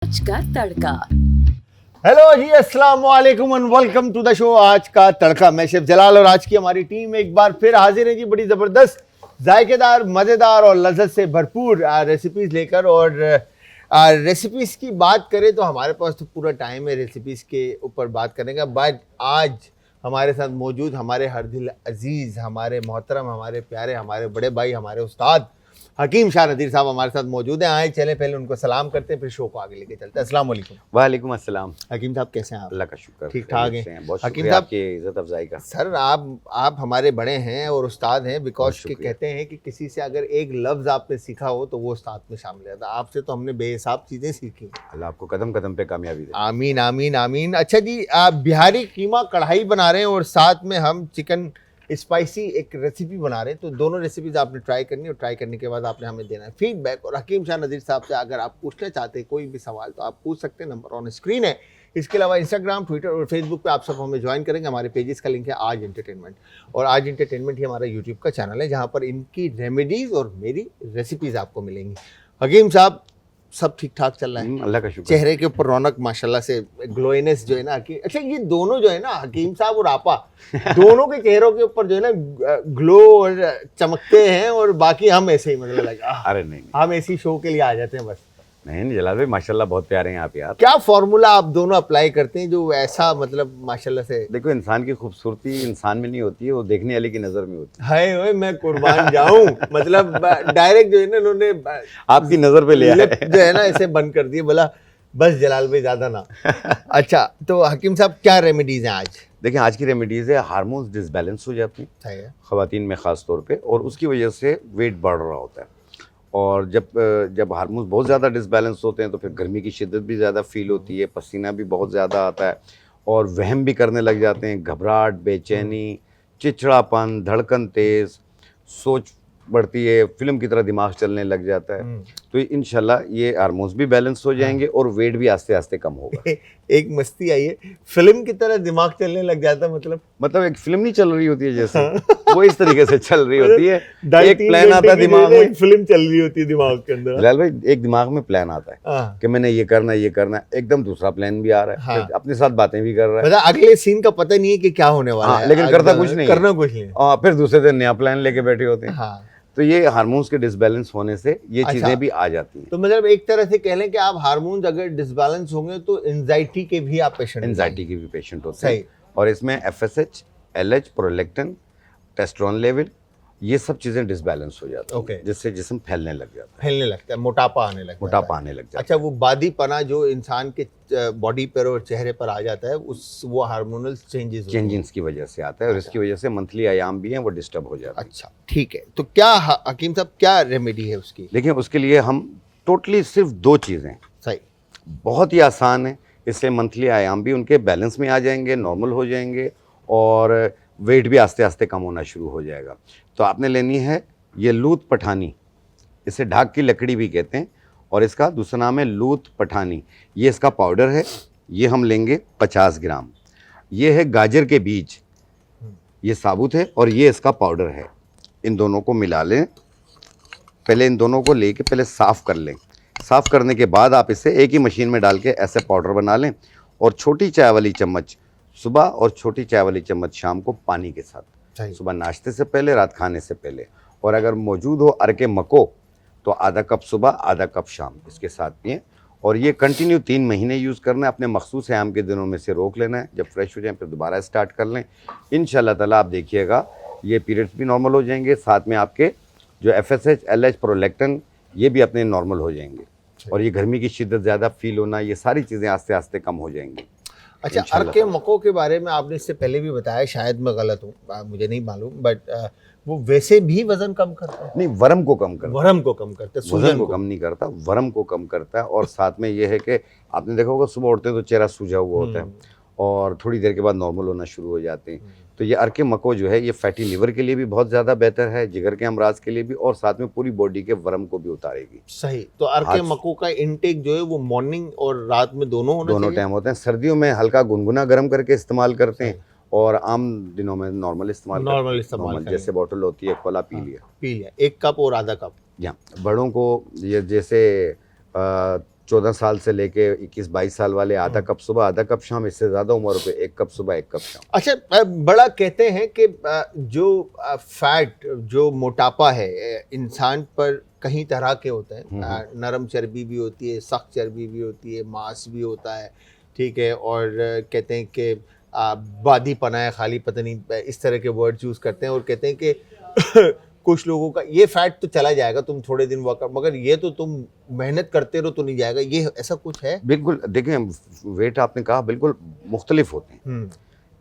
आज का तड़का। हेलो जी, अस्सलाम वालेकुम and welcome to the show Aaj Ka तड़का। मैं शेफ जलाल और आज की हमारी टीम एक बार फिर हाजिर है जी, बड़ी ज़बरदस्त, जायकेदार, मज़ेदार और लज्जत से भरपूर रेसिपीज़ लेकर। और रेसिपीज़ की बात करें तो हमारे पास तो पूरा टाइम है रेसिपीज़ के ऊपर बात करने का। बट आज हमारे साथ मौजूद हमारे हर दिल अजीज़, हमारे मोहतरम, हमारे प्यारे, हमारे बड़े भाई, हमारे उस्ताद हकीम शाह नदीर साहब हमारे साथ मौजूद हैं। आए चले पहले उनको सलाम करते हैं, फिर शो को आगे लेके चलते हैं। अस्सलाम वालेकुम। वालेकुम अस्सलाम। हकीम साहब कैसे हैं आप? अल्लाह का शुक्र, ठीक ठाक हैं। बहुत हकीम शुक्रिया साहब आपकी इज्जत अफजाई का। सर आप हमारे बड़े हैं और उस्ताद हैं, बिकॉज के शुक्रिया। कहते हैं कि किसी से अगर एक लफ्ज़ आपने सीखा हो तो वो उस्ताद में शामिल रहता है। आपसे तो हमने बेहिसाब चीज़ें सीखी हैं। अल्लाह आपको कदम कदम पे कामयाबी दे। आमीन आमीन आमीन। अच्छा जी, आप बिहारी कीमा कढ़ाई बना रहे हैं और साथ में हम चिकन स्पाइसी एक रेसिपी बना रहे हैं। तो दोनों रेसिपीज आपने ट्राई करनी और ट्राई करने के बाद आपने हमें देना है फीडबैक। और हकीम शाह नदीर साहब से अगर आप पूछना चाहते हैं कोई भी सवाल तो आप पूछ सकते हैं, नंबर ऑन स्क्रीन है। इसके अलावा इंस्टाग्राम, ट्विटर और फेसबुक पे आप सब हमें ज्वाइन करेंगे। हमारे पेजेस का लिंक है आज एंटरटेनमेंट, और आज एंटरटेनमेंट ही हमारा यूट्यूब का चैनल है जहाँ पर इनकी रेमेडीज़ और मेरी रेसिपीज़ आपको मिलेंगी। हकीम साहब सब ठीक ठाक चल रहा है? अल्लाह का शुक्र। चेहरे के ऊपर रौनक माशाल्लाह से, ग्लोइनेस जो है ना कि अच्छा ये दोनों जो है ना हकीम साहब और आपा दोनों के चेहरों के ऊपर जो है ना ग्लो और चमकते हैं, और बाकी हम ऐसे ही मतलब लगा अरे नहीं हम ऐसी शो के लिए आ जाते हैं बस। नहीं जलाल भाई, माशाल्लाह बहुत प्यारे हैं आप यार। क्या फॉर्मूला आप दोनों अप्लाई करते हैं जो ऐसा मतलब माशाल्लाह से? देखो, इंसान की खूबसूरती इंसान में नहीं होती है, वो देखने वाले की नजर में होती हाय ओए मैं कुर्बान जाऊं मतलब डायरेक्ट जो है ना उन्होंने है। आपकी नजर पे ले आए। लिप जो है ना ऐसे बंद कर दिए, बोला बस जलाल भाई ज्यादा ना। अच्छा तो हकीम साहब क्या रेमेडीज हैं आज? देखिए, आज की रेमेडीज है, हार्मोन्स डिसबैलेंस हो जाती हैं सही है। ख़वातीन में ख़ास तौर पे, और उसकी वजह से वेट बढ़ रहा होता है। और जब हार्मोन्स बहुत ज़्यादा डिसबैलेंस होते हैं तो फिर गर्मी की शिद्दत भी ज़्यादा फील होती है, पसीना भी बहुत ज़्यादा आता है, और वहम भी करने लग जाते हैं, घबराहट, बेचैनी, चिड़चिड़ापन, धड़कन तेज़, सोच बढ़ती है, फिल्म की तरह दिमाग चलने लग जाता है। तो इंशाल्लाह ये हार्मोन्स भी बैलेंस हो जाएंगे और वेट भी आस्ते आस्ते कम होगा। एक मस्ती आई है, फिल्म की तरह दिमाग चलने लग जाता है मतलब एक फिल्म नहीं चल रही होती है जैसे, वो इस तरीके से चल रही होती है। एक 2.5-3 प्लान आता है घंटे की दिमाग एक में, फिल्म चल रही होती है दिमाग के अंदर। जलाल भाई एक दिमाग में प्लान आता है हाँ। कि मैंने ये करना है, एकदम दूसरा प्लान भी आ रहा है। हाँ। फिर अपने साथ बातें भी कर रहा है। मतलब अगले सीन का पता नहीं है कि क्या होने वाला हाँ, है, लेकिन करना कुछ नहीं है। करना कुछ नहीं है। और फिर दूसरे दिन नया प्लान लेके बैठे होते हैं। हाँ। तो ये हार्मोन्स के डिसबैलेंस होने से ये अच्छा। चीजें भी आ जाती हैं। तो मतलब एक तरह से कह लें कि आप हार्मोन्स अगर डिसबैलेंस होंगे तो एंजाइटी के भी आप पेशेंट एंजाइटी के भी पेशेंट होते सही। हैं, और इसमें FSH, LH, prolactin, testosterone level, ये सब चीजें डिसबैलेंस हो जाती हैं। ओके। जिससे जिस्म फैलने लग जाता है, फैलने लगता है, मोटापा आने लगता है। मोटापा आने लग जाता अच्छा, वो बादीपना जो इंसान के बॉडी पर और चेहरे पर आ जाता है वो हार्मोनल चेंजेस है, चेंजिंग्स की वजह से आता है, और इसकी वजह से मंथली आयाम भी हैं वो डिस्टर्ब हो जाते हैं। अच्छा ठीक है, तो क्या हकीम साहब क्या रेमेडी है उसकी? देखिए, उसके लिए हम टोटली सिर्फ 2 चीज़ें, सही। बहुत ही आसान है, इससे मंथली आयाम भी उनके बैलेंस में आ जाएंगे, नॉर्मल हो जाएंगे, और वेट भी आस्ते आस्ते कम होना शुरू हो जाएगा। तो आपने लेनी है ये लूत पठानी, इसे ढाक की लकड़ी भी कहते हैं, और इसका दूसरा नाम है लूत पठानी। ये इसका पाउडर है, ये हम लेंगे 50 ग्राम। ये है गाजर के बीज, ये साबुत है, और ये इसका पाउडर है। इन दोनों को मिला लें, पहले इन दोनों को लेके पहले साफ़ कर लें। साफ़ करने के बाद आप इसे एक ही मशीन में डाल के ऐसे पाउडर बना लें, और छोटी चाय वाली चम्मच सुबह और छोटी चाय वाली चम्मच शाम को पानी के साथ, सही। सुबह नाश्ते से पहले, रात खाने से पहले। और अगर मौजूद हो अरके मको तो आधा कप सुबह, आधा कप शाम इसके साथ पिएँ, और ये कंटिन्यू 3 महीने यूज़ करना है। अपने मखसूस आयाम के दिनों में से रोक लेना है, जब फ्रेश हो जाए फिर दोबारा स्टार्ट कर लें। इंशाल्लाह ताला आप देखिएगा ये पीरियड्स भी नॉर्मल हो जाएंगे, साथ में आपके जो FSH, LH, प्रोलेक्टिन, ये भी अपने नॉर्मल हो जाएंगे, और ये गर्मी की शिद्दत ज़्यादा फील होना, ये सारी चीज़ें आस्ते आस्ते कम हो जाएंगी। अच्छा, अरके मको के बारे में आपने इससे पहले भी बताया, शायद मैं गलत हूँ, मुझे नहीं मालूम, बट वो वैसे भी वजन कम करता है? नहीं, वरम को कम करता है। वरम को कम करता है, वजन को कम नहीं करता, वरम को कम करता है। और साथ में ये है कि आपने देखा होगा सुबह उठते हैं तो चेहरा सूजा हुआ होता है, और थोड़ी देर के बाद नॉर्मल होना शुरू हो जाते हैं। तो ये अरके मको जो है ये फैटी लिवर के लिए भी बहुत ज़्यादा बेहतर है, जिगर के अमराज के लिए भी, और साथ में पूरी बॉडी के वरम को भी उतारेगी। सही। तो अरके मको का इनटेक जो है वो मॉर्निंग और रात में दोनों टाइम होते हैं। सर्दियों में हल्का गुनगुना गर्म करके इस्तेमाल करते हैं, और आम दिनों में नॉर्मल इस्तेमाल, जैसे बॉटल होती है खोला पी लिया, 1 कप और आधा कप। या बड़ों को ये जैसे 14 साल से लेके 21-22 साल वाले आधा कप सुबह आधा कप शाम, इससे ज़्यादा उम्र पे 1 कप सुबह 1 कप शाम। अच्छा, बड़ा कहते हैं कि जो फैट, जो मोटापा है इंसान पर कई तरह के होते हैं। नरम चर्बी भी होती है, सख्त चर्बी भी होती है, मांस भी होता है, ठीक है। और कहते हैं कि बादी पना है खाली, पता नहीं इस तरह के वर्ड यूज़ करते हैं। और कहते हैं कि कुछ लोगों का ये फैट तो चला जाएगा, तुम थोड़े दिन वर्कआउट, मगर ये तो तुम मेहनत करते रहो तो नहीं जाएगा, ये ऐसा कुछ है? बिल्कुल, देखें वेट आपने कहा बिल्कुल मुख्तलिफ होते हैं।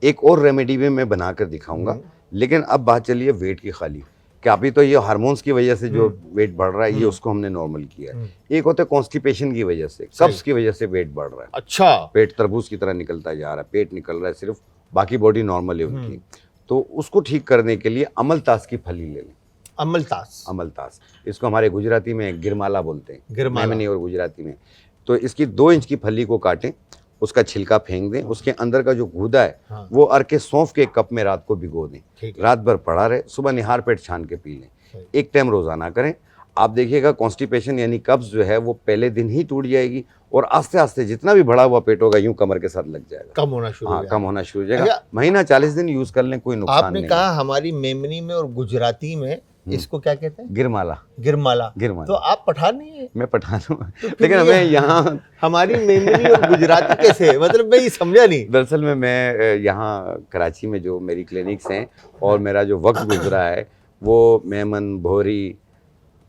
एक और रेमेडी भी मैं बना कर दिखाऊंगा, लेकिन अब बात चलिए वेट की खाली कि अभी तो ये हार्मोन्स की वजह से जो वेट बढ़ रहा है ये उसको हमने नॉर्मल किया है। एक होता है कॉन्स्टिपेशन की वजह से, कब्ज की वजह से वेट बढ़ रहा है। अच्छा, पेट तरबूज की तरह निकलता जा रहा है, पेट निकल रहा है सिर्फ, बाकी बॉडी नॉर्मल है उनकी। तो उसको ठीक करने के लिए अमलतास की फली ले लें। अमलतास, इसको हमारे गुजराती में गिरमाला बोलते हैं, मेमनी और गुजराती में। तो इसकी 2 इंच की फली को काटें, उसका छिलका फेंक दें, उसके अंदर का जो गूदा है वो अर्के सौंफ के 1 कप में रात को भिगो दें, रात भर पड़ा रहे, सुबह निहार पेट छान के पी लें। 1 टाइम रोजाना करें। आप देखिएगा कॉन्स्टिपेशन यानी कब्ज जो है वो पहले दिन ही टूट जाएगी और आस्ते आस्ते जितना भी बढ़ा हुआ पेट होगा यूं कमर के साथ लग जाएगा, कम होना शुरू हो जाएगा। अच्छा, महीना 40 दिन यूज कर लें, कोई नुकसान आपने नहीं। कहा हमारी मेमनी में और गुजराती में इसको क्या कहते हैं? गिरमाला। तो आप पठान नहीं है? मैं पठान हूँ, लेकिन हमें यहाँ हमारी मेमनी और गुजराती कैसे, मतलब मैं ये समझा नहीं। दरअसल में मैं यहाँ कराची में जो मेरी क्लिनिक्स हैं और मेरा जो वक्त गुजरा है वो मेमन, भोरी,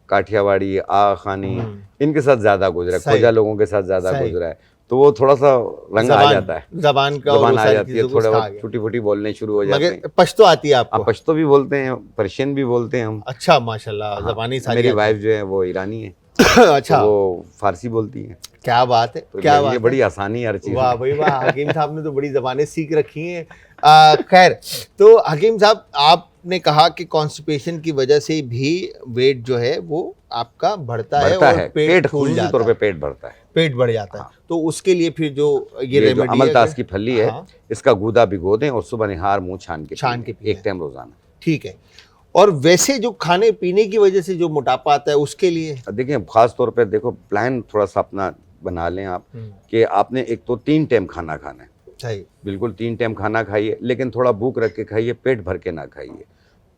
काठियावाड़ी, आखानी इनके साथ ज़्यादा गुजरा है, खोजा लोगों के साथ ज़्यादा गुजरा है। तो वो थोड़ा सा रंग आ जाता है, जबान आ जाती है, थोड़ा बहुत टूटी फूटी बोलने शुरू हो जाते हैं। पश्तो आती है आपको? पश्तो भी बोलते हैं, पर्शियन भी बोलते हैं हम। अच्छा, माशाल्लाह, जबानी सारी। मेरी वाइफ जो है वो ईरानी है। अच्छा, तो वो फारसी बोलती है। क्या बात है, तो क्या बात ये है, बड़ी आसानी है हर चीज। वाह भाई वाह, हकीम साहब ने तो बड़ी जबानें सीख रखी हैं। खैर, तो हकीम साहब आपने कहा कि कॉन्स्टिपेशन की वजह से भी वेट जो है वो आपका बढ़ता है और पेट फूल जाता है, पेट बढ़ता है, पेट बढ़ जाता है। तो उसके लिए फिर जो ये रेमेडी अमलतास की फली है, इसका गूदा भिगो दें और सुबह निहार मुंह छान के 1 टाइम रोजाना। ठीक है। और वैसे जो खाने पीने की वजह से जो मोटापा आता है उसके लिए देखिए, खास तौर पे देखो प्लान थोड़ा सा अपना बना लें आप कि आपने एक तो 3 टाइम खाना खाना है। सही, बिल्कुल 3 टाइम खाना खाइए, लेकिन थोड़ा भूख रख के खाइए, पेट भर के ना खाइए।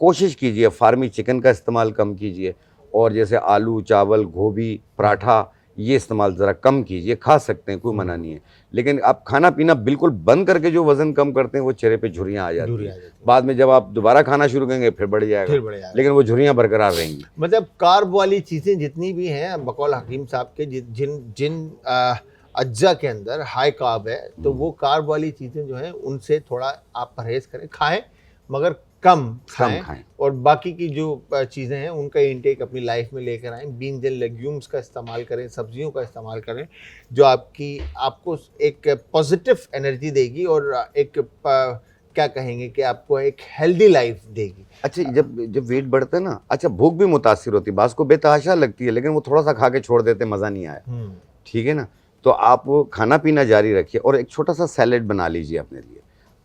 कोशिश कीजिए फार्मी चिकन का इस्तेमाल कम कीजिए और जैसे आलू, चावल, गोभी, पराठा ये इस्तेमाल ज़रा कम कीजिए। खा सकते हैं, कोई मना नहीं है, लेकिन आप खाना पीना बिल्कुल बंद करके जो वजन कम करते हैं वो चेहरे पे झुर्रियाँ आ जाती हैं। बाद में जब आप दोबारा खाना शुरू करेंगे फिर बढ़ जाएगा, लेकिन वो झुर्रियाँ बरकरार रहेंगी। मतलब कार्ब वाली चीज़ें जितनी भी हैं बकौल हकीम साहब के, जिन अज्जा के अंदर हाई कार्ब है, तो वो कार्ब वाली चीज़ें जो हैं उनसे थोड़ा आप परहेज़ करें, खाएं मगर कम खाएं। और बाकी की जो चीज़ें हैं उनका इंटेक अपनी लाइफ में लेकर आएँ। बीन्स एंड लेग्यूम्स का इस्तेमाल करें, सब्जियों का इस्तेमाल करें, जो आपको एक पॉजिटिव एनर्जी देगी और एक क्या कहेंगे कि आपको एक हेल्दी लाइफ देगी। अच्छा, जब वेट बढ़ता है ना, अच्छा भूख भी मुतासिर होती है, बास को बेतहाशा लगती है, लेकिन वो थोड़ा सा खा के छोड़ देते, मज़ा नहीं आया, ठीक है ना। तो आप खाना पीना जारी रखिए और एक छोटा सा सैलेड बना लीजिए अपने लिए,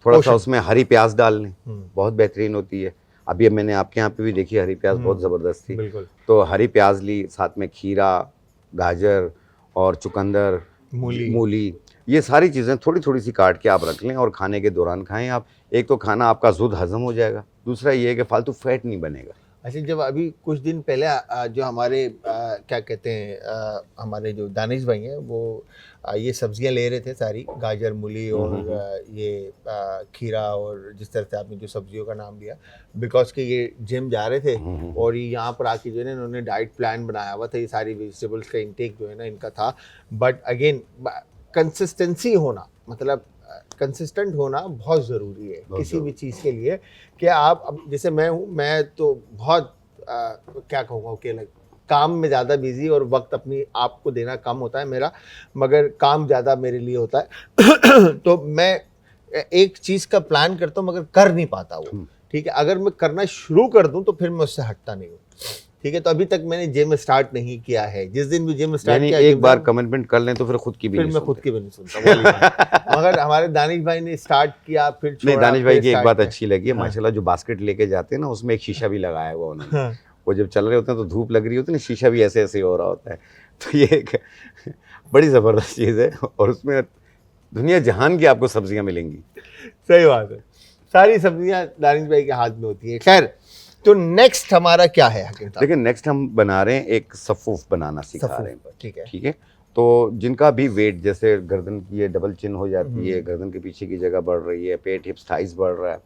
थोड़ा सा उसमें हरी प्याज डाल लें, बहुत बेहतरीन होती है। अभी मैंने आपके यहाँ पे भी देखी हरी प्याज, बहुत ज़बरदस्त थी। तो हरी प्याज ली, साथ में खीरा, गाजर और चुकंदर, मूली, ये सारी चीज़ें थोड़ी थोड़ी सी काट के आप रख लें और खाने के दौरान खाएं आप। एक तो खाना आपका ज़ुद हज़म हो जाएगा, दूसरा ये है कि फालतू फैट नहीं बनेगा। अच्छा, जब अभी कुछ दिन पहले जो हमारे क्या कहते हैं हमारे जो दानिश भाई हैं वो ये सब्जियां ले रहे थे सारी, गाजर, मूली और ये खीरा और जिस तरह से आपने जो सब्जियों का नाम लिया, बिकॉज कि ये जिम जा रहे थे और ये यहाँ पर आके जो है ना इन्होंने डाइट प्लान बनाया हुआ था, ये सारी वेजिटेबल्स का इंटेक जो है ना इनका था। बट अगेन कंसिस्टेंसी होना, मतलब कंसिस्टेंट होना बहुत ज़रूरी है किसी भी चीज़ के लिए। कि आप अब जैसे मैं हूँ, मैं तो बहुत क्या कहूँगा कि काम में ज़्यादा बिजी और वक्त अपनी आप को देना कम होता है मेरा, मगर काम ज़्यादा मेरे लिए होता है। तो मैं एक चीज़ का प्लान करता हूँ मगर कर नहीं पाता वो, ठीक है। अगर मैं करना शुरू कर दूँ तो फिर मैं उससे हटता नहीं हूँ, ठीक है। तो अभी तक मैंने जिम स्टार्ट नहीं किया है। जिस दिन भी जिम स्टार्ट किया, एक बार कमिटमेंट कर लें तो फिर खुद की भी मैं खुद की भी नहीं सुनता। मगर हमारे दानिश भाई ने स्टार्ट किया, फिर नहीं, दानिश भाई की एक बात अच्छी लगी है माशाल्लाह, जो बास्केट लेके जाते हैं ना उसमें एक शीशा भी लगाया हुआ उन्होंने। वो जब चल रहे होते हैं तो धूप लग रही होती है ना, शीशा भी ऐसे ऐसे हो रहा होता है। तो ये एक बड़ी ज़बरदस्त चीज़ है और उसमें दुनिया जहान की आपको सब्जियां मिलेंगी। सही बात है, सारी सब्जियां दानिश भाई के हाथ में होती है। खैर, तो नेक्स्ट हमारा क्या है हकीम साहब? देखिए नेक्स्ट हम बना रहे हैं एक सफ़ूफ बनाना सिखा रहे हैं। ठीक है। ठीक है, तो जिनका भी वेट, जैसे गर्दन की ये डबल चिन हो जाती है, गर्दन के पीछे की जगह बढ़ रही है, पेट हिप्स थाइस बढ़ रहा है,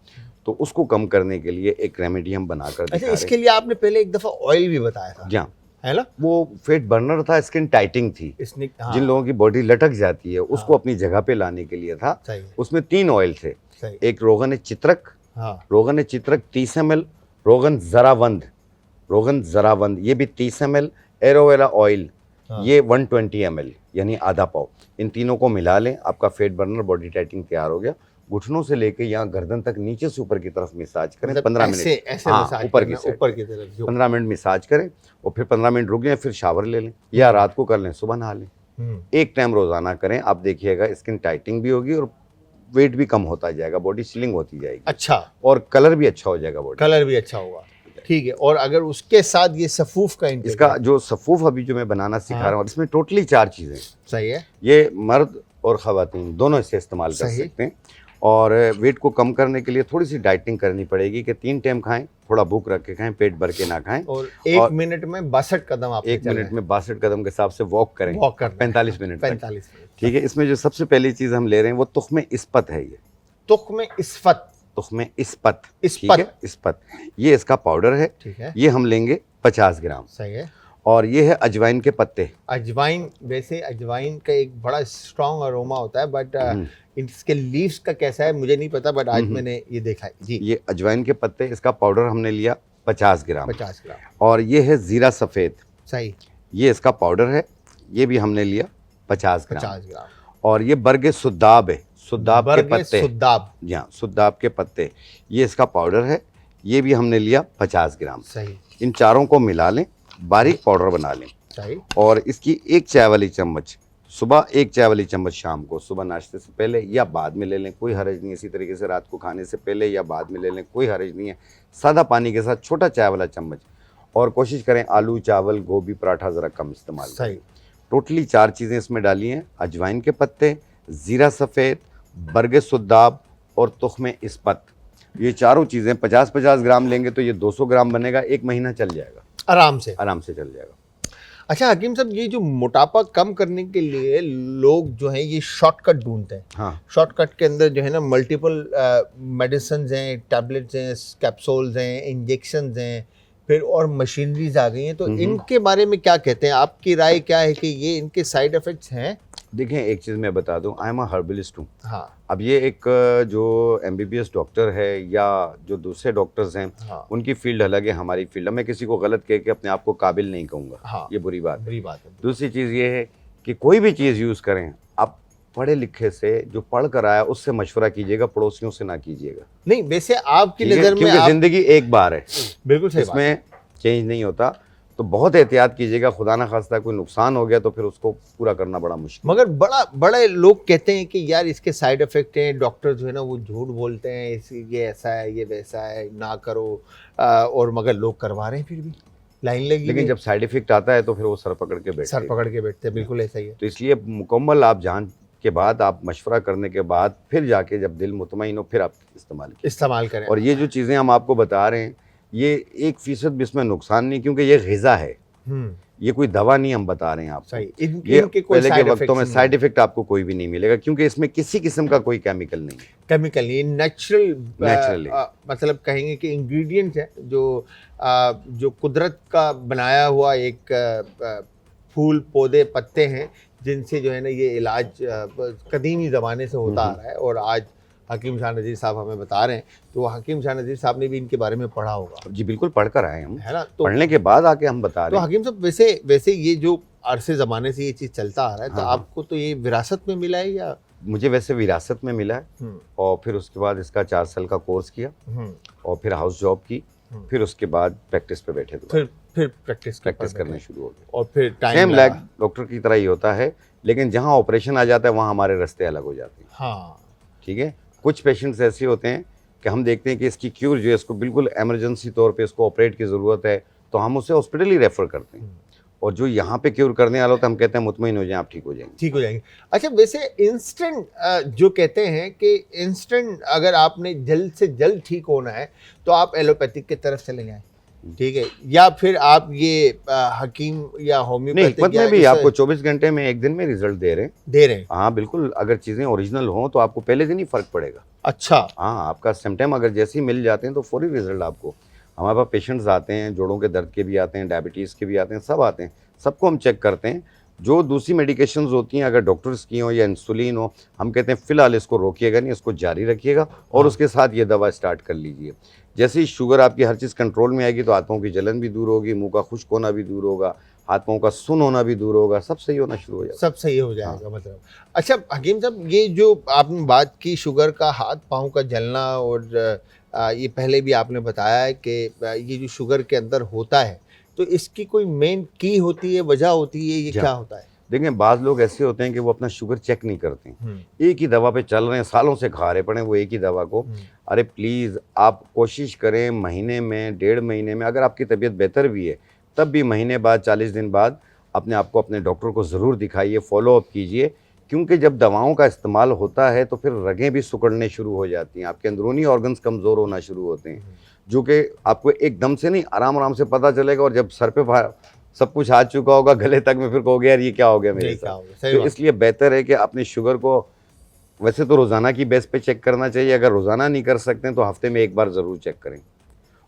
तो उसको कम करने के लिए एक रेमेडी हम बनाकर दिखा अच्छा, रहे इसके लिए आपने पहले एक दफ़ा ऑयल भी बताया था, हैं। हाँ, है ना? वो फेट बर्नर था, स्किन टाइटिंग थी। इसने, हाँ, जिन लोगों की बॉडी लटक जाती है उसको अपनी जगह पे लाने के लिए था। सही है, उसमें 3 ऑयल थे। सही, एक रोगन चित्रक, हाँ, रोगन चित्रक 30 ml, रोगन जरावंद ये भी 30 ml, एरोवेरा ऑयल हाँ। ये 120 ml यानी आधा पाव। इन तीनों को मिला लें, आपका फेट बर्नर बॉडी टाइटिंग तैयार हो गया। घुटनों से लेके यहाँ गर्दन तक नीचे से ऊपर की तरफ मसाज करें, मतलब 15 ऐसे मिनट। ऐसे हाँ, मसाज ऊपर करना, की साइड ऊपर की तरफ जो। 15 मिनट मसाज करें और फिर 15 मिनट रुक जाए, फिर शावर ले लें या रात को कर लें, सुबह नहा लें। एक टाइम रोजाना करें, आप देखिएगा स्किन टाइटिंग भी होगी और वेट भी कम होता जाएगा, बॉडी स्लिंग होती जाएगी। अच्छा, और कलर भी अच्छा हो जाएगा बॉडी। कलर भी अच्छा होगा, ठीक है। और अगर उसके साथ ये सफूफ का इंटेक इसका जो सफ़ूफ अभी जो मैं बनाना सिखा रहा हूँ, इसमें टोटली 4 चीज़ें। सही है, ये मर्द और ख़वातीन दोनों इसे इस्तेमाल कर सही। सकते हैं। और वेट को कम करने के लिए थोड़ी सी डाइटिंग करनी पड़ेगी कि 3 टाइम खाएं, थोड़ा भूख रख के खाएं, पेट भर के ना खाएं। और 1 मिनट में 62 कदम आप 1 मिनट में 62 कदम के हिसाब से वॉक करें, वॉक करना है। 45 मिनट तक। 45 मिनट, ठीक है। इसमें जो सबसे पहली चीज़ हम ले रहे हैं वो तुख्मे इस्पत है। ये तुख्मे इस्फत, तुख्मे इस्पत, इस्पत। ठीक है, इस्पत, ये इसका पाउडर है। ठीक है, ये हम लेंगे 50 ग्राम। सही है। और ये है अजवाइन के पत्ते। अजवाइन, वैसे अजवाइन का एक बड़ा स्ट्रॉन्ग अरोमा होता है, बट इसके लीव्स का कैसा है मुझे नहीं पता, बट आज मैंने ये देखा है जी। ये अजवाइन के पत्ते, इसका पाउडर हमने लिया 50 ग्राम। 50 ग्राम, और ये है ज़ीरा सफ़ेद, सही, ये इसका पाउडर है, ये भी हमने लिया 50 ग्राम। 50 ग्राम। और ये बरगे सुद्दाब है, सुद्दाब के बरगे पत्ते, सुद्दाब, हाँ, सुद्दाब के पत्ते, ये इसका पाउडर है, ये भी हमने लिया 50 ग्राम। सही, इन चारों को मिला लें, बारीक पाउडर बना लें। सही, और इसकी 1 चाय वाली चम्मच सुबह, 1 चाय वाली चम्मच शाम को, सुबह नाश्ते से पहले या बाद में ले लें, कोई हर्ज नहीं है। इसी तरीके से रात को खाने से पहले या बाद में ले लें, कोई हर्ज नहीं है। सादा पानी के साथ छोटा चाय वाला चम्मच। और कोशिश करें आलू, चावल, गोभी, पराठा ज़रा कम इस्तेमाल करें। सही। टोटली 4 चीज़ें इसमें डाली हैं, अजवाइन के पत्ते, ज़ीरा सफ़ेद, बरगे सुद्दाब और तुख्मे इस्पत। ये चारों चीज़ें 50-50 ग्राम लेंगे तो ये 200 ग्राम बनेगा। 1 महीना चल जाएगा, आराम से, आराम से चल जाएगा। अच्छा हकीम साहब, ये जो मोटापा कम करने के लिए लोग जो हैं ये शॉर्टकट ढूंढते हैं। हाँ, शॉर्टकट के अंदर जो है ना मल्टीपल मेडिसिन हैं, टैबलेट्स हैं, कैप्सूल्स हैं, इंजेक्शंस हैं, फिर और मशीनरीज आ गई हैं। तो इनके बारे में क्या कहते हैं, आपकी राय क्या है कि ये इनके साइड इफेक्ट्स हैं? देखें एक चीज़ मैं बता दूं, आई एम अ हर्बलिस्ट हूँ। हाँ, अब ये एक जो MBBS डॉक्टर है या जो दूसरे डॉक्टर्स हैं, हाँ, उनकी फील्ड अलग है, हमारी फील्ड। मैं किसी को गलत कह के अपने आप को काबिल नहीं कहूँगा, हाँ, ये बुरी बात है। बुरी बात है। दूसरी चीज़ ये है कि कोई भी चीज़ यूज़ करें, आप पढ़े लिखे से, जो पढ़ कर आया उससे मशवरा कीजिएगा, पड़ोसियों से ना कीजिएगा। नहीं, वैसे आपकी ठीक है? नज़र में क्योंकि आप, ज़िंदगी एक बार है, बिल्कुल सही बात है। इसमें चेंज नहीं होता। तो बहुत एहतियात कीजिएगा, खुदा ना खास्ता कोई नुकसान हो गया तो फिर उसको पूरा करना बड़ा मुश्किल। मगर बड़े लोग कहते हैं कि यार इसके साइड इफेक्ट हैं, डॉक्टर जो है ना वो झूठ बोलते हैं, ये ऐसा है, ये वैसा है, ना करो। और मगर लोग करवा रहे हैं, फिर भी लाइन लगी। लेकिन जब साइड इफेक्ट आता है तो फिर वो सर पकड़ के बैठते सर हैं। पकड़ के बैठते हैं, बिल्कुल ऐसा ही है। तो इसलिए मुकम्मल आप जान के बाद, आप मशवरा करने के बाद, फिर जाके जब दिल मुतमईन हो फिर आप इस्तेमाल करें। और ये जो चीज़ें हम आपको बता रहे हैं, ये 1% भी इसमें नुकसान नहीं, क्योंकि ये ग़िज़ा है, ये कोई दवा नहीं हम बता रहे हैं आपको। सही, ये इनके कोई पहले के साइड वक्तों में इफेक्ट्स साइड इफेक्ट आपको कोई भी नहीं मिलेगा, क्योंकि इसमें किसी किस्म का कोई केमिकल नहीं है। केमिकल नहीं, नेचुरल, Naturally। मतलब कहेंगे कि इंग्रेडिएंट्स हैं जो कुदरत का बनाया हुआ एक फूल, पौधे, पत्ते हैं, जिनसे जो है ना ये इलाज कदीमी ज़माने से होता आ रहा है। और आज हकीम शाह नज़ीर साहब हमें बता रहे हैं, तो हकीम शाह नज़ीर साहब ने भी इनके बारे में पढ़ा होगा। जी बिल्कुल, पढ़ कर आए हम, है ना? तो पढ़ने के बाद आके हम बता तो रहे हैं। हकीम साहब, वैसे ये जो अरसे ज़माने से ये चीज़ चलता आ रहा है, तो हाँ। आपको तो ये विरासत में मिला है या? मुझे वैसे विरासत में मिला है, और फिर उसके बाद इसका 4 साल का कोर्स किया, और फिर हाउस जॉब की, फिर उसके बाद प्रैक्टिस पे बैठे, फिर प्रैक्टिस करने शुरू हो गए। और फिर टाइम सेम लाइक डॉक्टर की तरह ही होता है, लेकिन जहाँ ऑपरेशन आ जाता है वहाँ हमारे रास्ते अलग हो जाते हैं। हाँ, ठीक है। कुछ पेशेंट्स ऐसे होते हैं कि हम देखते हैं कि इसकी क्यूर जो है, इसको बिल्कुल इमरजेंसी तौर पे इसको ऑपरेट की ज़रूरत है, तो हम उसे हॉस्पिटल ही रेफर करते हैं। और जो यहाँ पे क्योर करने वाला होता है हम कहते हैं मुतमईन हो जाएं, आप ठीक हो जाएंगे। ठीक हो जाएंगे। अच्छा, वैसे इंस्टेंट जो कहते हैं कि इंस्टेंट अगर आपने जल्द से जल्द ठीक होना है तो आप एलोपैथिक की तरफ चले जाएं, ठीक है, या फिर आप ये हकीम या नहीं, होम्योपैथिक हिकमत में भी आपको 24 घंटे में 1 दिन में रिजल्ट दे रहे हैं। हाँ बिल्कुल, अगर चीज़ें ओरिजिनल हों तो आपको पहले दिन ही फर्क पड़ेगा। अच्छा, हाँ, आपका सिम्टम अगर जैसे ही मिल जाते हैं तो फौरी रिजल्ट आपको। हमारे पास पेशेंट्स आते हैं, जोड़ों के दर्द के भी आते हैं, डायबिटीज़ के भी आते हैं, सब आते हैं, सबको हम चेक करते हैं। जो दूसरी मेडिकेशंस होती हैं अगर डॉक्टर्स की हो या इंसुलिन हो, हम कहते हैं फ़िलहाल इसको रोकिएगा नहीं, इसको जारी रखिएगा और उसके साथ ये दवा स्टार्ट कर लीजिए। जैसे ही शुगर आपकी हर चीज़ कंट्रोल में आएगी तो हाथों की जलन भी दूर होगी, मुंह का खुश्क होना भी दूर होगा, हाथ पाँव का सुन्न होना भी दूर होगा, सब सही होना शुरू हो जाएगा। सब सही हो जाएगा। मतलब अच्छा हकीम साहब, ये जो आपने बात की शुगर का हाथ पाँव का जलना, और ये पहले भी आपने बताया है कि ये जो शुगर के अंदर होता है तो इसकी कोई मेन की होती है, वजह होती है, ये क्या होता है? देखें, बाज़ लोग ऐसे होते हैं कि वो अपना शुगर चेक नहीं करते हैं, एक ही दवा पे चल रहे हैं, सालों से खा रहे पड़े वो एक ही दवा को। अरे प्लीज़ आप कोशिश करें महीने में, 1.5 महीने में, अगर आपकी तबीयत बेहतर भी है तब भी महीने बाद, 40 दिन बाद अपने आप को अपने डॉक्टर को ज़रूर दिखाइए, फॉलोअप कीजिए। क्योंकि जब दवाओं का इस्तेमाल होता है तो फिर रगें भी सिकुड़ने शुरू हो जाती हैं, आपके अंदरूनी ऑर्गन्स कमज़ोर होना शुरू होते हैं, जो कि आपको एकदम से नहीं, आराम आराम से पता चलेगा। और जब सर पे सब कुछ आ चुका होगा गले तक में, फिर कहोगे यार ये क्या हो गया मेरे साथ। तो इसलिए बेहतर है कि अपने शुगर को वैसे तो रोज़ाना की बेस पे चेक करना चाहिए, अगर रोज़ाना नहीं कर सकते हैं तो हफ्ते में एक बार ज़रूर चेक करें,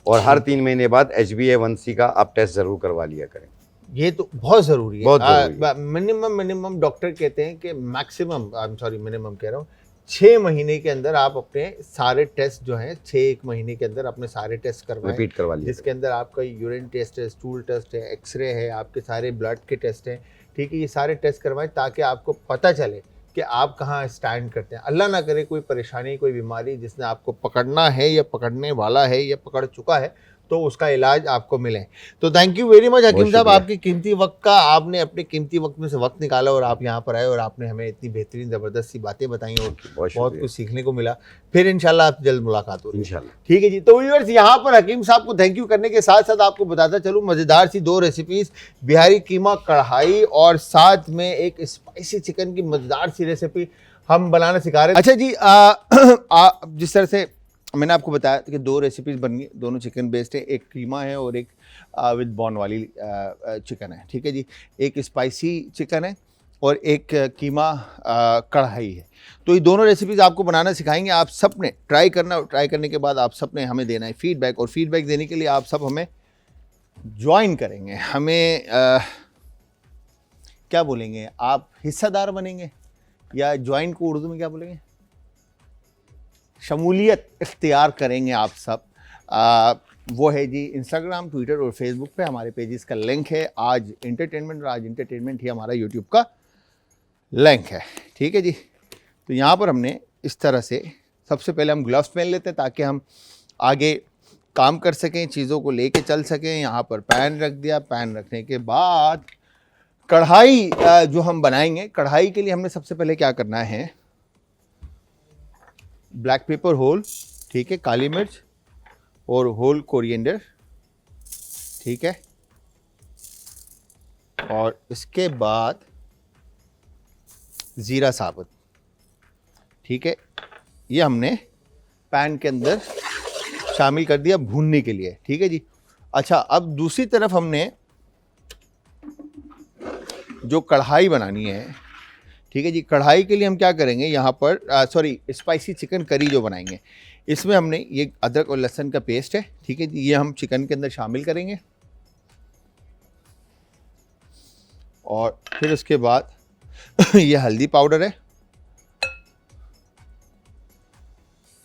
और हर 3 महीने बाद HbA1c का आप टेस्ट ज़रूर करवा लिया करें। ये तो बहुत ज़रूरी है, बहुत ज़रूरी है। मिनिमम डॉक्टर कहते हैं कि मैक्सिमम, मिनिमम कह रहा हूँ, 6 महीने के अंदर आप अपने सारे टेस्ट जो हैं, 6 महीने के अंदर अपने सारे टेस्ट करवाएं, रिपीट करवा लीजिए, जिसके अंदर आपका यूरिन टेस्ट है, स्टूल टेस्ट है, एक्सरे है, आपके सारे ब्लड के टेस्ट हैं, ठीक है, ये सारे टेस्ट करवाएं ताकि आपको पता चले कि आप कहाँ स्टैंड करते हैं। अल्लाह ना करे कोई परेशानी, कोई बीमारी जिसने आपको पकड़ना है या पकड़ने वाला है या पकड़ चुका है, तो उसका इलाज आपको मिले। तो थैंक यू वेरी मच हकीम साहब, आपकी कीमती वक्त का, आपने अपने कीमती वक्त में से वक्त निकाला और आप यहाँ पर आए और आपने हमें इतनी बेहतरीन ज़बरदस्त सी बातें बताई और बहुत कुछ सीखने को मिला। फिर इंशाल्लाह आप जल्द मुलाकात होगी इंशाल्लाह। ठीक है जी। तो व्यूअर्स, यहाँ पर हकीम साहब को थैंक यू करने के साथ साथ आपको बताता चलूँ, मज़ेदार सी 2 रेसिपीज़, बिहारी कीमा कढ़ाई और साथ में एक स्पाइसी चिकन की मज़ेदार सी रेसिपी हम बनाना सिखा रहे हैं। अच्छा जी, जिस तरह से मैंने आपको बताया कि 2 रेसिपीज़ बन गई, दोनों चिकन बेस्ड है, एक कीमा है और एक विद बॉन वाली चिकन है, ठीक है जी। एक स्पाइसी चिकन है और एक कीमा कढ़ाई है। तो ये दोनों रेसिपीज़ आपको बनाना सिखाएंगे, आप सब ने ट्राई करना, और ट्राई करने के बाद आप सब ने हमें देना है फीडबैक, और फीडबैक देने के लिए आप सब हमें ज्वाइन करेंगे, हमें क्या बोलेंगे आप, हिस्सेदार बनेंगे, या ज्वाइन को उर्दू में क्या बोलेंगे, शमूलियत इख्तियार करेंगे आप सब। वो है जी इंस्टाग्राम, ट्विटर और फेसबुक पे हमारे पेजेस का लिंक है, आज इंटरटेनमेंट, और आज इंटरटेनमेंट ही हमारा यूट्यूब का लिंक है, ठीक है जी। तो यहाँ पर हमने इस तरह से, सबसे पहले हम ग्लव्स पहन लेते हैं ताकि हम आगे काम कर सकें, चीज़ों को लेके चल सकें। यहाँ पर पैन रख दिया, पैन रखने के बाद कढ़ाई जो हम बनाएंगे, कढ़ाई के लिए हमने सबसे पहले क्या करना है, ब्लैक पेपर होल, ठीक है, काली मिर्च और होल कोरिएंडर, ठीक है, और इसके बाद ज़ीरा साबुत, ठीक है, ये हमने पैन के अंदर शामिल कर दिया भूनने के लिए, ठीक है जी। अच्छा, अब दूसरी तरफ हमने जो कढ़ाई बनानी है, ठीक है जी, कढ़ाई के लिए हम क्या करेंगे, यहाँ पर स्पाइसी चिकन करी जो बनाएंगे, इसमें हमने ये अदरक और लहसुन का पेस्ट है, ठीक है जी, ये हम चिकन के अंदर शामिल करेंगे। और फिर उसके बाद ये हल्दी पाउडर है,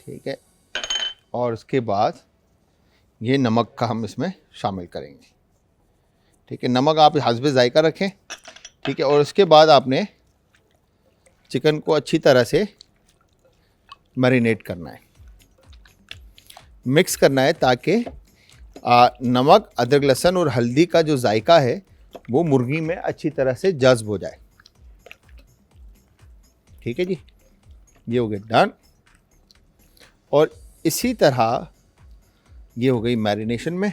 ठीक है, और उसके बाद ये नमक का हम इसमें शामिल करेंगे, ठीक है। नमक आप हस्बे जायका रखें, ठीक है। और उसके बाद आपने चिकन को अच्छी तरह से मैरिनेट करना है, मिक्स करना है, ताकि नमक, अदरक, लहसुन और हल्दी का जो जायका है वो मुर्गी में अच्छी तरह से जज्ब हो जाए, ठीक है जी। ये हो गया डन। और इसी तरह ये हो गई मैरिनेशन में,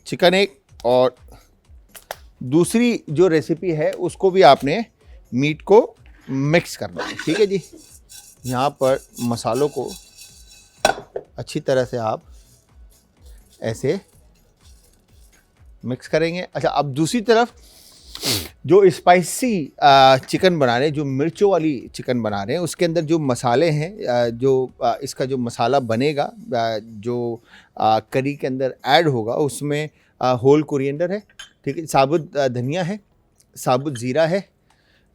चिकन एक, और दूसरी जो रेसिपी है उसको भी आपने मीट को मिक्स करना है, ठीक है जी। यहाँ पर मसालों को अच्छी तरह से आप ऐसे मिक्स करेंगे। अच्छा, अब दूसरी तरफ जो स्पाइसी चिकन बना रहे हैं, जो मिर्चों वाली चिकन बना रहे हैं, उसके अंदर जो मसाले हैं, इसका जो मसाला बनेगा, जो करी के अंदर ऐड होगा, उसमें होल कोरिएंडर है, ठीक है, साबुत धनिया है, साबुत ज़ीरा है,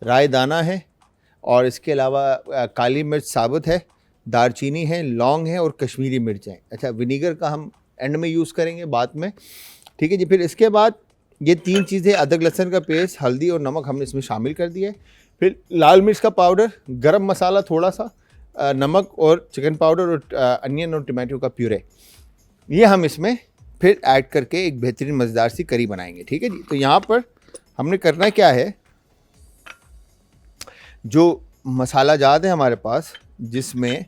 राई दाना है, और इसके अलावा काली मिर्च साबुत है, दारचीनी है, लौंग है और कश्मीरी मिर्च है। अच्छा, विनीगर का हम एंड में यूज़ करेंगे बाद में, ठीक है जी। फिर इसके बाद ये 3 चीज़ें, अदरक लहसुन का पेस्ट, हल्दी और नमक हमने इसमें शामिल कर दिया है। फिर लाल मिर्च का पाउडर, गरम मसाला थोड़ा सा, नमक और चिकन पाउडर और अनियन और टमाटो का प्यूरे, ये हम इसमें फिर ऐड करके एक बेहतरीन मज़ेदार सी करी बनाएंगे, ठीक है जी। तो यहाँ पर हमने करना क्या है, जो मसाला जात है हमारे पास, जिसमें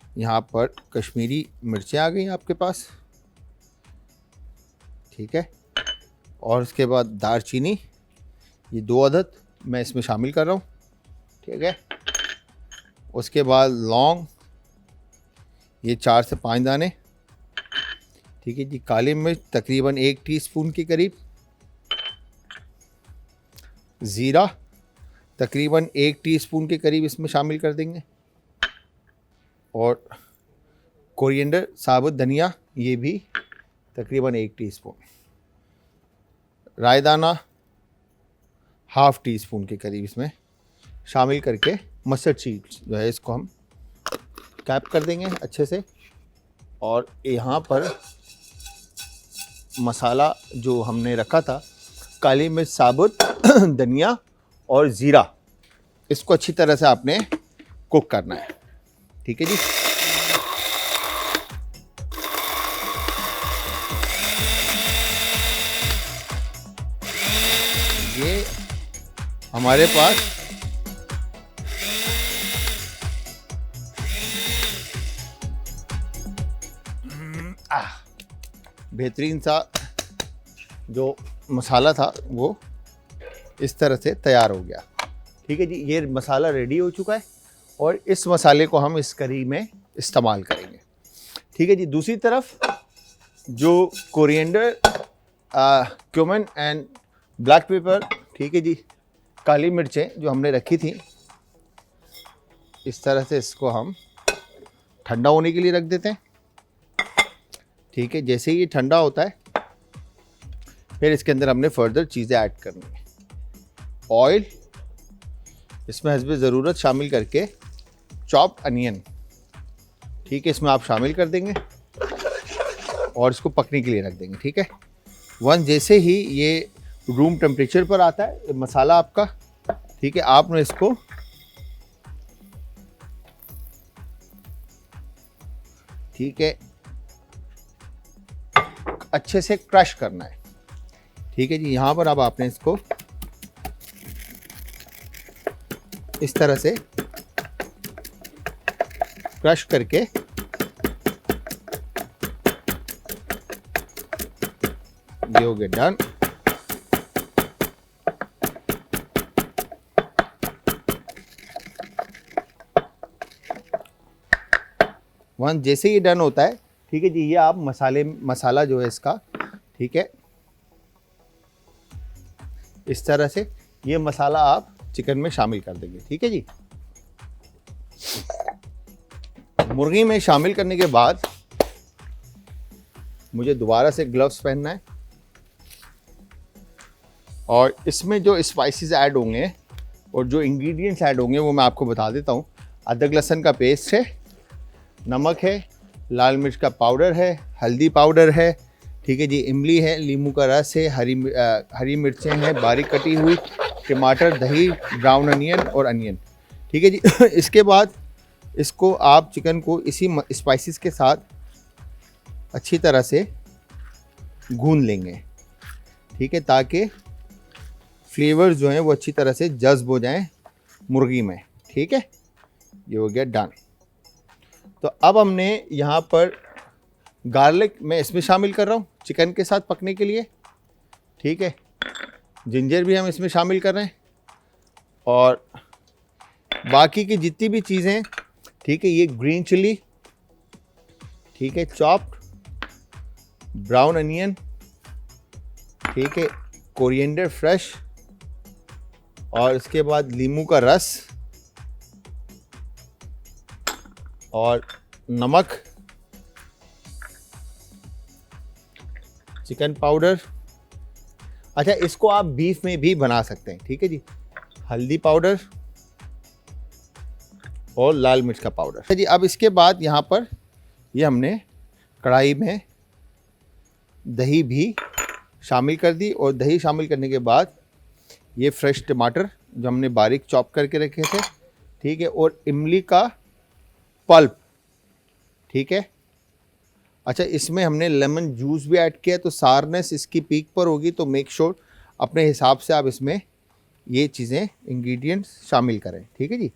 यहाँ पर कश्मीरी मिर्चें आ गई आपके पास, ठीक है, और उसके बाद दारचीनी, ये 2 अदद मैं इसमें शामिल कर रहा हूँ, ठीक है। उसके बाद लौंग, ये 4 से 5 दाने, ठीक है जी। काली मिर्च तकरीबन 1 टीस्पून के करीब, ज़ीरा तकरीबन 1 टीस्पून के करीब इसमें शामिल कर देंगे, और कोरिएंडर साबुत धनिया, ये भी तकरीबन 1 टीस्पून, राई दाना हाफ़ टीस्पून के करीब इसमें शामिल करके मस्टर्ड सीड्स जो है इसको हम कैप कर देंगे अच्छे से। और यहाँ पर मसाला जो हमने रखा था, काली मिर्च साबुत धनिया और ज़ीरा, इसको अच्छी तरह से आपने कुक करना है, ठीक है जी। ये हमारे पास बेहतरीन सा जो मसाला था वो इस तरह से तैयार हो गया, ठीक है जी। ये मसाला रेडी हो चुका है और इस मसाले को हम इस करी में इस्तेमाल करेंगे, ठीक है जी। दूसरी तरफ जो coriander, cumin and black pepper, ठीक है जी, काली मिर्चें जो हमने रखी थी, इस तरह से इसको हम ठंडा होने के लिए रख देते हैं, ठीक है। जैसे ही ये ठंडा होता है, फिर इसके अंदर हमने फर्दर चीज़ें ऐड करनी है। ऑयल इसमें हस्बे ज़रूरत शामिल करके चॉप्ड अनियन, ठीक है, इसमें आप शामिल कर देंगे और इसको पकने के लिए रख देंगे, ठीक है। वन जैसे ही ये रूम टेम्परेचर पर आता है मसाला आपका, ठीक है, आपने इसको ठीक है अच्छे से क्रश करना है, ठीक है जी। यहाँ पर अब आपने इसको इस तरह से क्रश करके ये हो गया डन। वन जैसे ही डन होता है, ठीक है जी, ये आप मसाला जो है इसका, ठीक है, इस तरह से ये मसाला आप चिकन में शामिल कर देंगे, ठीक है जी। मुर्गी में शामिल करने के बाद मुझे दोबारा से ग्लव्स पहनना है और इसमें जो स्पाइसेस ऐड होंगे और जो इंग्रेडिएंट्स ऐड होंगे वो मैं आपको बता देता हूँ। अदरक लहसुन का पेस्ट है, नमक है, लाल मिर्च का पाउडर है, हल्दी पाउडर है, ठीक है जी, इमली है, नींबू का रस है, हरी मिर्चें हैं बारीक कटी हुई, टमाटर, दही, ब्राउन अनियन और अनियन, ठीक है जी। इसके बाद इसको आप चिकन को इसी स्पाइसेस के साथ अच्छी तरह से भून लेंगे, ठीक है, ताकि फ्लेवर्स जो हैं वो अच्छी तरह से जज्ब हो जाएं मुर्गी में, ठीक है। ये हो गया डन। तो अब हमने यहाँ पर गार्लिक मैं इसमें शामिल कर रहा हूँ चिकन के साथ पकने के लिए, ठीक है। जिंजर भी हम इसमें शामिल कर रहे हैं और बाकी की जितनी भी चीज़ें हैं, ठीक है। ये ग्रीन चिली, ठीक है, चॉप्ड ब्राउन अनियन, ठीक है, कोरिएंडर फ्रेश और इसके बाद नींबू का रस और नमक, चिकन पाउडर। अच्छा, इसको आप बीफ में भी बना सकते हैं, ठीक है जी। हल्दी पाउडर और लाल मिर्च का पाउडर। अच्छा जी, अब इसके बाद यहाँ पर ये हमने कढ़ाई में दही भी शामिल कर दी और दही शामिल करने के बाद ये फ्रेश टमाटर जो हमने बारीक चॉप करके रखे थे, ठीक है, और इमली का पल्प, ठीक है। अच्छा, इसमें हमने लेमन जूस भी ऐड किया तो सारनेस इसकी पीक पर होगी, तो मेक श्योर अपने हिसाब से आप इसमें ये चीज़ें इंग्रेडिएंट्स शामिल करें, ठीक है जी।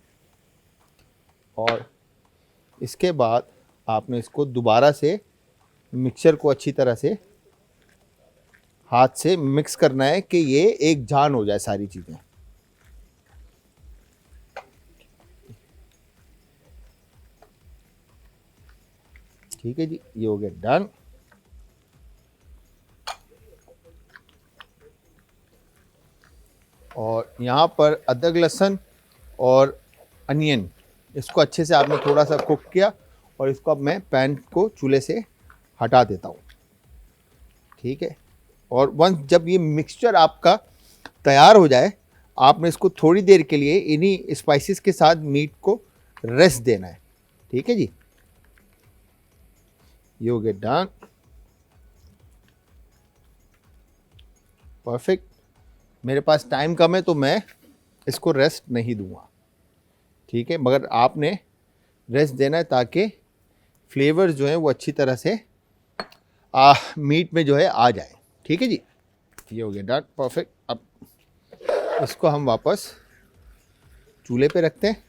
और इसके बाद आपने इसको दोबारा से मिक्सचर को अच्छी तरह से हाथ से मिक्स करना है कि ये एक जान हो जाए सारी चीज़ें। ठीक है जी, ये हो गया डन। और यहाँ पर अदरक लहसुन और अनियन, इसको अच्छे से आपने थोड़ा सा कुक किया और इसको अब मैं पैन को चूल्हे से हटा देता हूँ, ठीक है। और वंस जब ये मिक्सचर आपका तैयार हो जाए, आपने इसको थोड़ी देर के लिए इन्हीं स्पाइसेस के साथ मीट को रेस्ट देना है, ठीक है जी। You get done, perfect. मेरे पास टाइम कम है तो मैं इसको रेस्ट नहीं दूंगा, ठीक है, मगर आपने रेस्ट देना है ताकि फ्लेवर जो है वो अच्छी तरह से मीट में जो है आ जाए, ठीक है जी। ये हो गया डन, परफेक्ट। अब इसको हम वापस चूल्हे पे रखते हैं।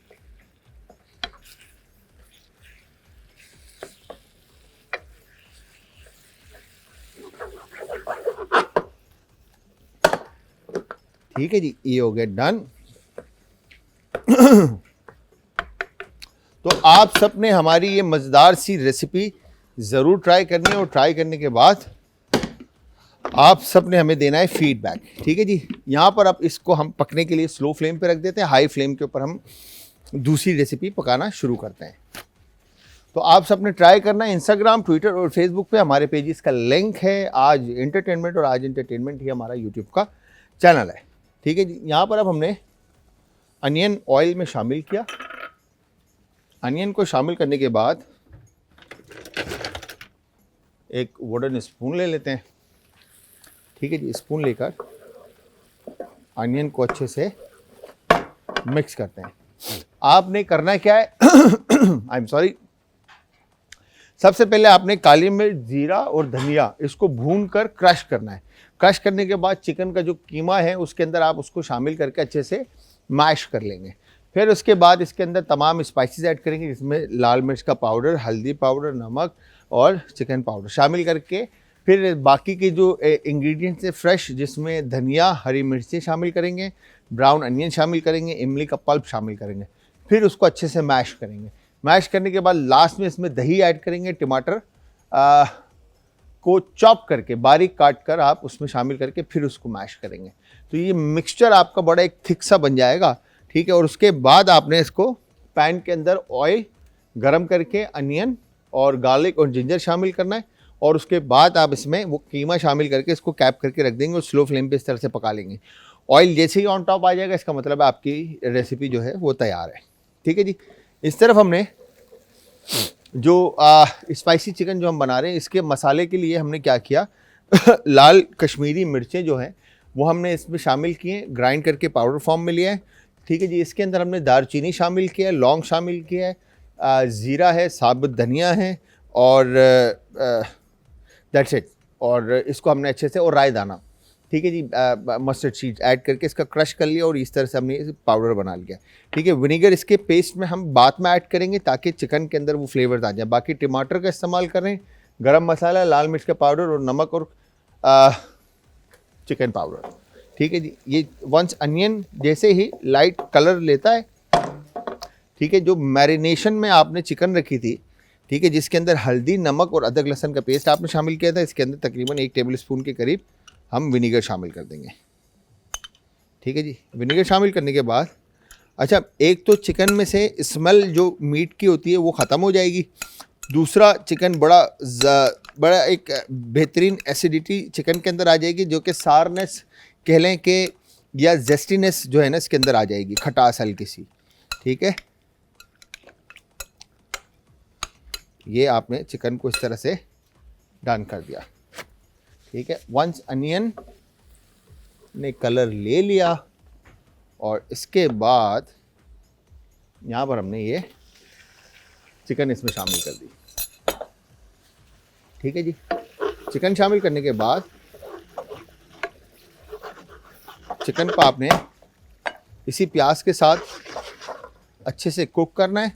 ठीक है जी, ये हो गया डन। तो आप सब ने हमारी ये मज़ेदार सी रेसिपी ज़रूर ट्राई करनी है और ट्राई करने के बाद आप सब ने हमें देना है फीडबैक, ठीक है जी। यहाँ पर अब इसको हम पकने के लिए स्लो फ्लेम पे रख देते हैं, हाई फ्लेम के ऊपर हम दूसरी रेसिपी पकाना शुरू करते हैं। तो आप सब ने ट्राई करना है। इंस्टाग्राम, ट्विटर और फेसबुक पे हमारे पेजेस का लिंक है। आज एंटरटेनमेंट और आज एंटरटेनमेंट ही हमारा यूट्यूब का चैनल है, ठीक है जी। यहाँ पर अब हमने अनियन ऑयल में शामिल किया। अनियन को शामिल करने के बाद एक वुडन स्पून ले लेते हैं, ठीक है जी। स्पून लेकर अनियन को अच्छे से मिक्स करते हैं। आपने करना क्या है आई एम सॉरी, सबसे पहले आपने काली मिर्च, जीरा और धनिया इसको भून कर क्रश करना है। क्रश करने के बाद चिकन का जो कीमा है उसके अंदर आप उसको शामिल करके अच्छे से मैश कर लेंगे। फिर उसके बाद इसके अंदर तमाम स्पाइसेस ऐड करेंगे, जिसमें लाल मिर्च का पाउडर, हल्दी पाउडर, नमक और चिकन पाउडर शामिल करके फिर बाकी के जो इंग्रेडिएंट्स है फ्रेश, जिसमें धनिया, हरी मिर्चें शामिल करेंगे, ब्राउन अनियन शामिल करेंगे, इमली का पल्प शामिल करेंगे। फिर उसको अच्छे से मैश करेंगे। मैश करने के बाद लास्ट में इसमें दही ऐड करेंगे, टमाटर को चॉप करके बारीक काट कर आप उसमें शामिल करके फिर उसको मैश करेंगे। तो ये मिक्सचर आपका बड़ा एक थिक सा बन जाएगा, ठीक है। और उसके बाद आपने इसको पैन के अंदर ऑयल गरम करके अनियन और गार्लिक और जिंजर शामिल करना है और उसके बाद आप इसमें वो कीमा शामिल करके इसको कैप करके रख देंगे और स्लो फ्लेम पे इस तरह से पका लेंगे। ऑयल जैसे ही ऑन टॉप आ जाएगा, इसका मतलब है आपकी रेसिपी जो है वो तैयार है, ठीक है जी। इस तरफ हमने जो स्पाइसी चिकन जो हम बना रहे हैं, इसके मसाले के लिए हमने क्या किया लाल कश्मीरी मिर्चें जो हैं वो हमने इसमें शामिल किए, ग्राइंड करके पाउडर फॉर्म में लिया है, ठीक है जी। इसके अंदर हमने दालचीनी शामिल किया है, लौंग शामिल किया है, ज़ीरा है, साबुत धनिया है और दैट्स इट। और इसको हमने अच्छे से, और राई दाना, ठीक है जी, मस्टर्ड सीड ऐड करके इसका क्रश कर लिया और इस तरह से हमने पाउडर बना लिया, ठीक है। विनेगर इसके पेस्ट में हम बाद में ऐड करेंगे ताकि चिकन के अंदर वो फ्लेवर्स आ जाए। बाकी टमाटर का इस्तेमाल करें, गरम मसाला, लाल मिर्च का पाउडर और नमक और चिकन पाउडर। ठीक है जी। ये वंस अनियन जैसे ही लाइट कलर लेता है, ठीक है, जो मैरिनेशन में आपने चिकन रखी थी, ठीक है, जिसके अंदर हल्दी, नमक और अदरक लहसुन का पेस्ट आपने शामिल किया था, इसके अंदर तकरीबन 1 टेबल स्पून के करीब हम विनीगर शामिल कर देंगे। ठीक है जी। विनीगर शामिल करने के बाद अच्छा, एक तो चिकन में से स्मेल जो मीट की होती है वो ख़त्म हो जाएगी। दूसरा, चिकन बड़ा एक बेहतरीन एसिडिटी चिकन के अंदर आ जाएगी, जो कि सारनेस कह लें कि या जेस्टीनेस जो है ना इसके अंदर आ जाएगी, खटास हल्की सी। ठीक है, ये आपने चिकन को इस तरह से डन कर दिया। ठीक है, वंस अनियन ने कलर ले लिया और इसके बाद यहाँ पर हमने ये चिकन इसमें शामिल कर दी। ठीक है जी। चिकन शामिल करने के बाद चिकन को आपने इसी प्याज के साथ अच्छे से कुक करना है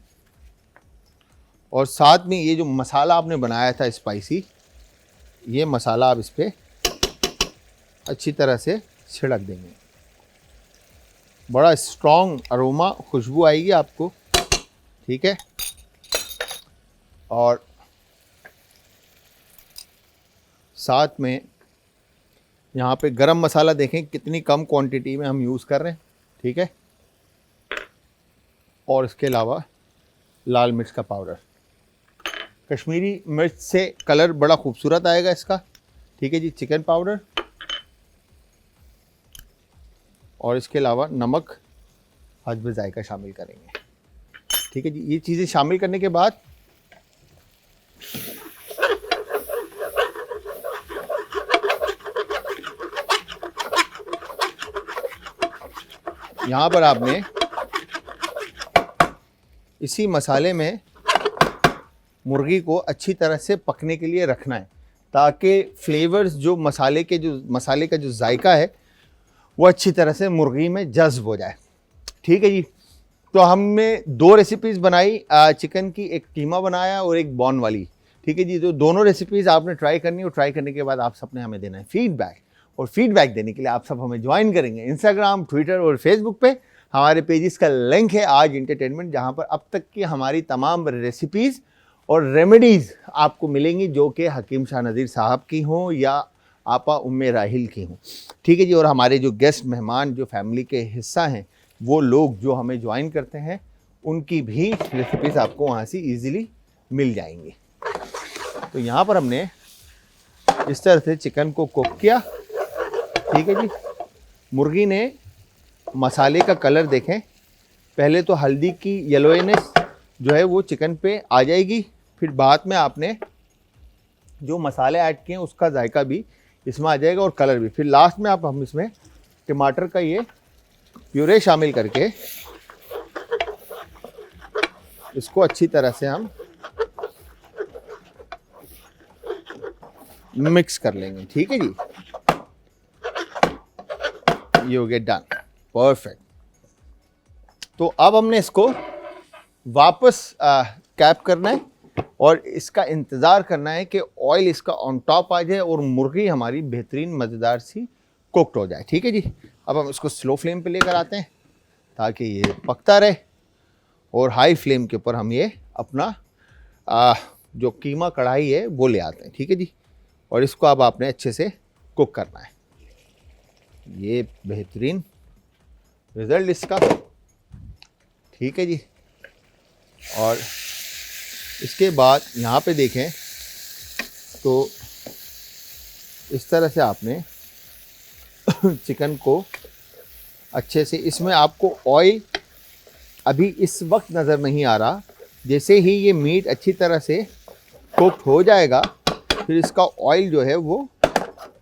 और साथ में ये जो मसाला आपने बनाया था स्पाइसी, ये मसाला आप इस पर अच्छी तरह से छिड़क देंगे। बड़ा स्ट्रॉन्ग अरोमा, खुशबू आएगी आपको। ठीक है, और साथ में यहाँ पे गरम मसाला देखें कितनी कम क्वांटिटी में हम यूज़ कर रहे हैं। ठीक है, और इसके अलावा लाल मिर्च का पाउडर, कश्मीरी मिर्च से कलर बड़ा खूबसूरत आएगा इसका। ठीक है जी। चिकन पाउडर और इसके अलावा नमक हस्ब जायका शामिल करेंगे। ठीक है जी। ये चीज़ें शामिल करने के बाद यहाँ पर आपने इसी मसाले में मुर्गी को अच्छी तरह से पकने के लिए रखना है, ताकि फ्लेवर्स जो मसाले का जो जायका है वो अच्छी तरह से मुर्गी में जज्ब हो जाए। ठीक है जी। तो हमने 2 रेसिपीज़ बनाई चिकन की, एक कीमा बनाया और एक बॉन वाली। ठीक है जी। तो दोनों रेसिपीज़ आपने ट्राई करनी और ट्राई करने के बाद आप सबने हमें देना है फीडबैक, और फीडबैक देने के लिए आप सब हमें ज्वाइन करेंगे इंस्टाग्राम, ट्विटर और फेसबुक पे। हमारे पेजेस का लिंक है आज इंटरटेनमेंट, जहाँ पर अब तक की हमारी तमाम रेसिपीज़ और रेमेडीज़ आपको मिलेंगी, जो कि हकीम शाह नज़ीर साहब की हों या आपा उम्मे राहिल की हों। ठीक है जी। और हमारे जो गेस्ट मेहमान जो फैमिली के हिस्सा हैं, वो लोग जो हमें ज्वाइन करते हैं, उनकी भी रेसिपीज़ आपको वहाँ से ईज़िली मिल जाएंगी। तो यहाँ पर हमने इस तरह से चिकन को कुक किया। ठीक है जी। मुर्गी ने मसाले का कलर देखें, पहले तो हल्दी की येलोनेस जो है वो चिकन पे आ जाएगी, फिर बाद में आपने जो मसाले ऐड किए हैं उसका जायका भी इसमें आ जाएगा और कलर भी। फिर लास्ट में हम इसमें टमाटर का ये प्यूरे शामिल करके इसको अच्छी तरह से हम मिक्स कर लेंगे। ठीक है जी। ये हो गया डन, परफेक्ट। तो अब हमने इसको वापस कैप करना है और इसका इंतज़ार करना है कि ऑयल इसका ऑन टॉप आ जाए और मुर्गी हमारी बेहतरीन मज़ेदार सी कुकड हो जाए। ठीक है जी। अब हम इसको स्लो फ्लेम पे लेकर आते हैं ताकि ये पकता रहे, और हाई फ्लेम के ऊपर हम ये अपना जो कीमा कढ़ाई है वो ले आते हैं। ठीक है जी। और इसको अब आपने अच्छे से कुक करना है। ये बेहतरीन रिज़ल्ट इसका। ठीक है जी। और इसके बाद यहाँ पे देखें तो इस तरह से आपने चिकन को अच्छे से, इसमें आपको ऑयल अभी इस वक्त नज़र नहीं आ रहा, जैसे ही ये मीट अच्छी तरह से कुक हो जाएगा फिर इसका ऑयल जो है वो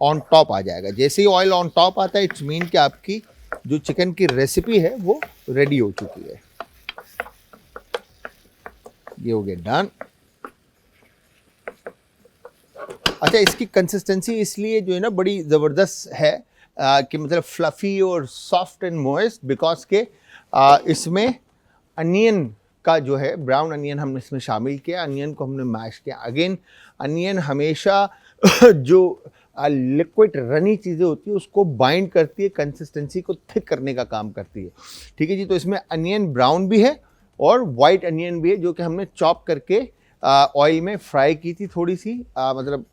ऑन टॉप आ जाएगा। जैसे ही ऑयल ऑन टॉप आता है, इट्स मीन कि आपकी जो चिकन की रेसिपी है वो रेडी हो चुकी है। ये हो गया डन। अच्छा, इसकी कंसिस्टेंसी इसलिए जो है ना बड़ी ज़बरदस्त है कि मतलब फ्लफ़ी और सॉफ्ट एंड मॉइस्ट, बिकॉज के इसमें अनियन का जो है ब्राउन अनियन हमने इसमें शामिल किया। अनियन को हमने मैश किया। अगेन अनियन हमेशा जो लिक्विड रनी चीज़ें होती है उसको बाइंड करती है, कंसिस्टेंसी को थिक करने का काम करती है। ठीक है जी। तो इसमें अनियन ब्राउन भी है और वाइट अनियन भी है जो कि हमने चॉप करके ऑयल में फ्राई की थी, थोड़ी सी मतलब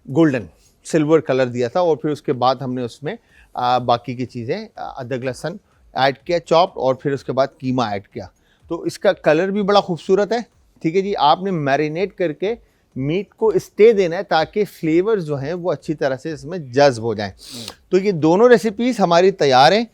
गोल्डन सिल्वर कलर दिया था। और फिर उसके बाद हमने उसमें बाकी की चीज़ें अदरक लहसुन ऐड किया चॉप, और फिर उसके बाद कीमा ऐड किया। तो इसका कलर भी बड़ा खूबसूरत है। ठीक है जी। आपने मैरिनेट करके मीट को स्टे देना है ताकि फ्लेवर्स जो हैं वो अच्छी तरह से इसमें जज्ब हो जाएं। तो ये दोनों रेसिपीज़ हमारी तैयार हैं।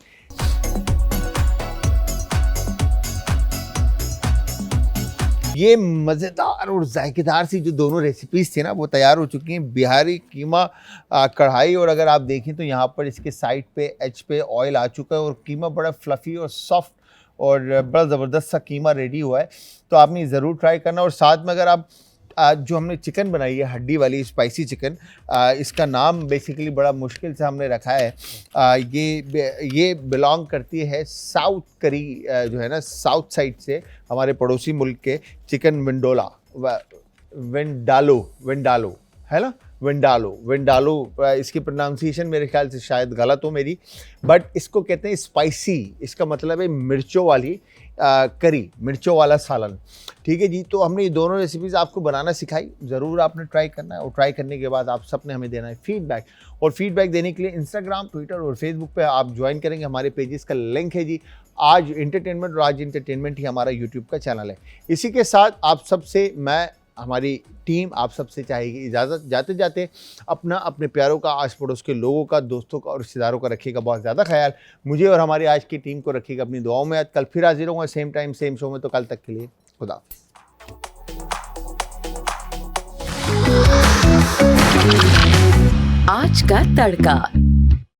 ये मज़ेदार और जायकेदार सी जो दोनों रेसिपीज़ थी ना वो तैयार हो चुकी हैं। बिहारी कीमा कढ़ाई, और अगर आप देखें तो यहाँ पर इसके साइड पे एज पे ऑयल आ चुका है और कीमा बड़ा फ्लफ़ी और सॉफ्ट और बड़ा ज़बरदस्त सा कीमा रेडी हुआ है। तो आपने ज़रूर ट्राई करना। और साथ में अगर आप जो हमने चिकन बनाई है हड्डी वाली स्पाइसी चिकन, इसका नाम बेसिकली बड़ा मुश्किल से हमने रखा है। ये बिलोंग करती है साउथ करी जो है ना साउथ साइड से, हमारे पड़ोसी मुल्क के चिकन विंडोला विंडालो है ना, विंडालो इसकी प्रोनाउंसिएशन मेरे ख्याल से शायद गलत हो मेरी, बट इसको कहते हैं स्पाइसी। इसका मतलब है मिर्चों वाली करी, मिर्चों वाला सालन। ठीक है जी। तो हमने ये दोनों रेसिपीज़ आपको बनाना सिखाई, ज़रूर आपने ट्राई करना है। और ट्राई करने के बाद आप सबने हमें देना है फीडबैक। और फीडबैक देने के लिए इंस्टाग्राम, ट्विटर और फेसबुक पे आप ज्वाइन करेंगे। हमारे पेजेस का लिंक है जी आज एंटरटेनमेंट, और आज एंटरटेनमेंट ही हमारा यूट्यूब का चैनल है। इसी के साथ आप सबसे हमारी टीम आप सबसे चाहेगी इजाज़त। जाते जाते अपने प्यारों का, आस पड़ोस के लोगों का, दोस्तों का और रिश्तेदारों का रखिएगा बहुत ज़्यादा ख्याल। मुझे और हमारी आज की टीम को रखिएगा अपनी दुआओं में। आज कल फिर हाजिर होंगे सेम टाइम सेम शो में। तो कल तक के लिए खुदा। आज का तड़का।